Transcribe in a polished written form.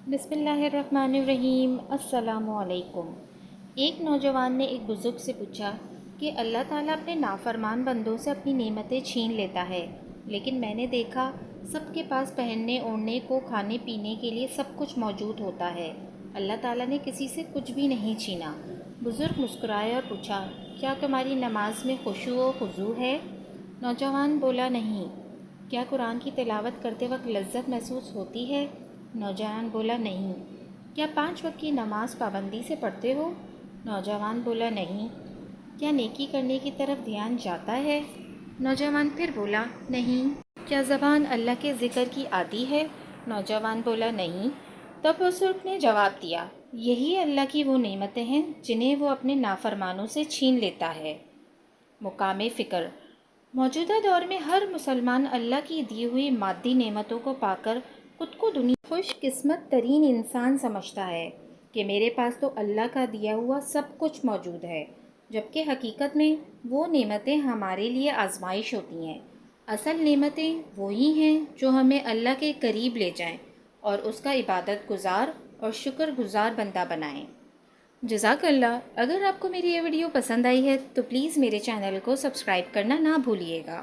بسم اللہ الرحمن الرحیم۔ السلام علیکم۔ ایک نوجوان نے ایک بزرگ سے پوچھا کہ اللہ تعالیٰ اپنے نافرمان بندوں سے اپنی نعمتیں چھین لیتا ہے، لیکن میں نے دیکھا سب کے پاس پہننے اوڑھنے کو، کھانے پینے کے لیے سب کچھ موجود ہوتا ہے۔ اللہ تعالیٰ نے کسی سے کچھ بھی نہیں چھینا۔ بزرگ مسکرائے اور پوچھا، کیا تمہاری نماز میں خشوع و خضوع ہے؟ نوجوان بولا، نہیں۔ کیا قرآن کی تلاوت کرتے وقت لذت محسوس ہوتی ہے؟ نوجوان بولا، نہیں۔ کیا 5 وقت کی نماز پابندی سے پڑھتے ہو؟ نوجوان بولا، نہیں۔ کیا نیکی کرنے کی طرف دھیان جاتا ہے؟ نوجوان پھر بولا، نہیں۔ کیا زبان اللہ کے ذکر کی عادی ہے؟ نوجوان بولا، نہیں۔ تب بزرگ نے جواب دیا، یہی اللہ کی وہ نعمتیں ہیں جنہیں وہ اپنے نافرمانوں سے چھین لیتا ہے۔ مقام فکر: موجودہ دور میں ہر مسلمان اللہ کی دی ہوئی مادی نعمتوں کو پا کر خود کو دنیا خوش قسمت ترین انسان سمجھتا ہے کہ میرے پاس تو اللہ کا دیا ہوا سب کچھ موجود ہے، جبکہ حقیقت میں وہ نعمتیں ہمارے لیے آزمائش ہوتی ہیں۔ اصل نعمتیں وہی ہیں جو ہمیں اللہ کے قریب لے جائیں اور اس کا عبادت گزار اور شکر گزار بندہ بنائیں۔ جزاک اللہ۔ اگر آپ کو میری یہ ویڈیو پسند آئی ہے تو پلیز میرے چینل کو سبسکرائب کرنا نہ بھولیے گا۔